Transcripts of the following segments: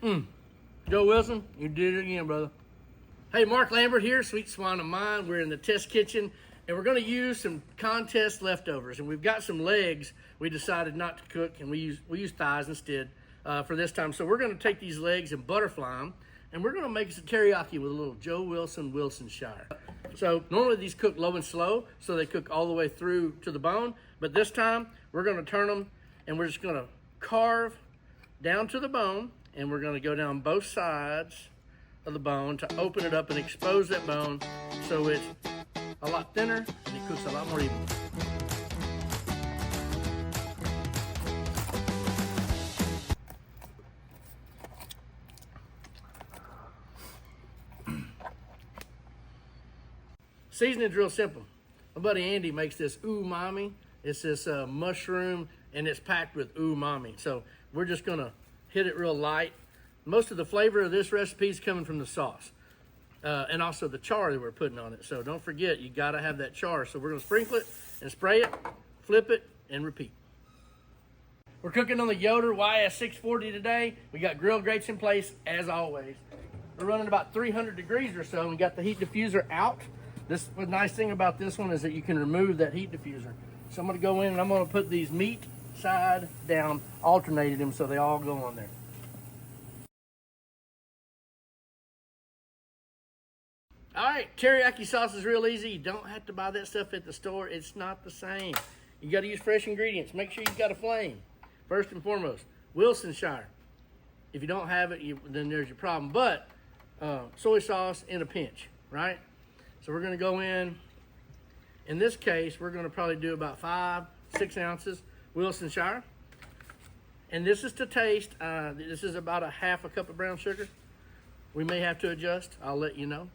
Joe Wilson, you did it again, brother. Hey, Mark Lambert here, Sweet Swan of Mine. We're in the test kitchen, and we're going to use some contest leftovers. And we've got some legs we decided not to cook, and we use thighs instead for this time. So we're going to take these legs and butterfly them, and we're going to make some teriyaki with a little Joe Wilson Wilsonshire. So normally these cook low and slow, so they cook all the way through to the bone. But this time, we're going to turn them, and we're just going to carve down to the bone, and we're going to go down both sides of the bone to open it up and expose that bone so it's a lot thinner and it cooks a lot more evenly. Seasoning's real simple. My buddy Andy makes this umami. It's this mushroom, and it's packed with umami. So we're just gonna hit it real light. Most of the flavor of this recipe is coming from the sauce and also the char that we're putting on it. So don't forget, you gotta have that char. So we're gonna sprinkle it and spray it, flip it, and repeat. We're cooking on the Yoder YS640 today. We got grill grates in place as always. We're running about 300 degrees or so, and we got the heat diffuser out. The nice thing about this one is that you can remove that heat diffuser. So I'm gonna go in and I'm gonna put these meat side down, alternating them so they all go on there. All right, teriyaki sauce is real easy. You don't have to buy that stuff at the store. It's not the same. You gotta use fresh ingredients. Make sure you've got a flame, first and foremost. Wilsonshire. If you don't have it, then there's your problem. But soy sauce in a pinch, right? So we're gonna go in this case, we're gonna probably do about 5-6 ounces Wilsonshire. And this is to taste. This is about a half a cup of brown sugar. We may have to adjust, I'll let you know.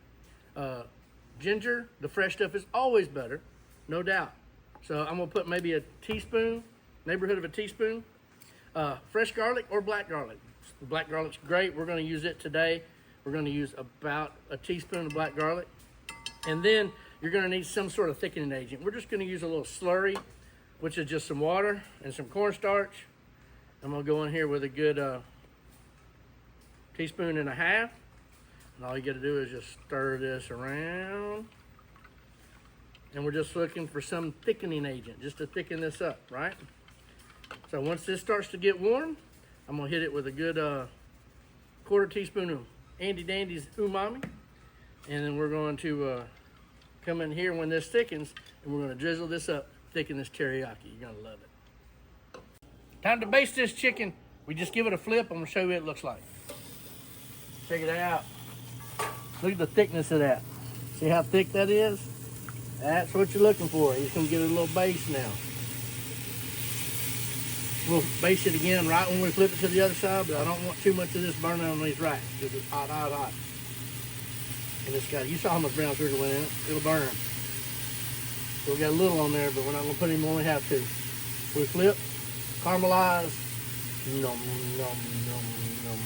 Ginger, the fresh stuff is always better, no doubt. So I'm gonna put maybe a teaspoon, neighborhood of a teaspoon. Fresh garlic or black garlic. Black garlic's great, we're gonna use it today. We're gonna use about a teaspoon of black garlic. And then you're gonna need some sort of thickening agent. We're just gonna use a little slurry, which is just some water and some cornstarch. I'm gonna go in here with a good teaspoon and a half. And all you gotta do is just stir this around. And we're just looking for some thickening agent, just to thicken this up, right? So once this starts to get warm, I'm gonna hit it with a good quarter teaspoon of Andy Dandy's umami. And then we're going to come in here when this thickens, and we're gonna drizzle this up, thicken this teriyaki. You're gonna love it. Time to baste this chicken. We just give it a flip. I'm gonna show you what it looks like. Check it out. Look at the thickness of that. See how thick that is? That's what you're looking for. You're gonna get a little base now. We'll baste it again right when we flip it to the other side, but I don't want too much of this burning on these racks because it's hot, hot, hot. And it's got, you saw how much brown sugar went in it. It'll burn. So we got a little on there, but we're not gonna put any more than we have to. We flip, caramelize, nom, nom, nom, nom.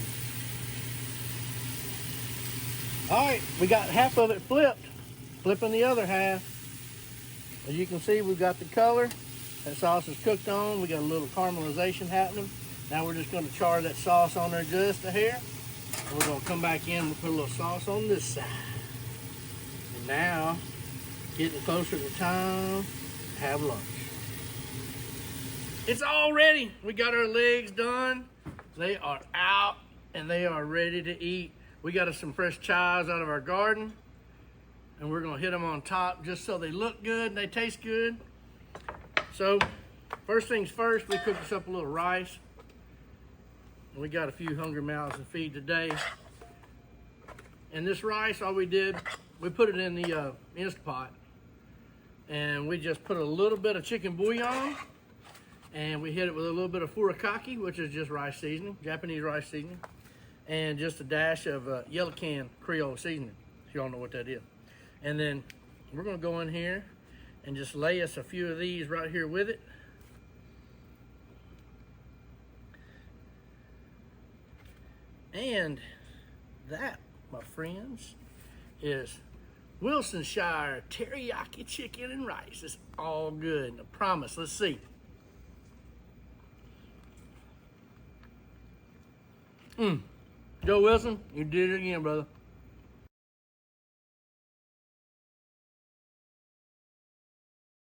All right, we got half of it flipped. Flipping the other half. As you can see, we've got the color. That sauce is cooked on. We got a little caramelization happening. Now we're just gonna char that sauce on there just a hair. And we're gonna come back in and put a little sauce on this side. And now, getting closer to time to have lunch. It's all ready. We got our legs done. They are out and they are ready to eat. We got us some fresh chives out of our garden, and we're gonna hit them on top just so they look good and they taste good. So, first things first, we cooked us up a little rice. We got a few hungry mouths to feed today. And this rice, all we did, we put it in the Instapot, and we just put a little bit of chicken bouillon, and we hit it with a little bit of furikake, which is just rice seasoning, Japanese rice seasoning, and just a dash of yellow can Creole seasoning, if you all know what that is. And then we're gonna go in here and just lay us a few of these right here with it. And that, my friends, is Wilsonshire teriyaki chicken and rice. It's all good, I promise. Let's see. Joe Wilson, you did it again, brother.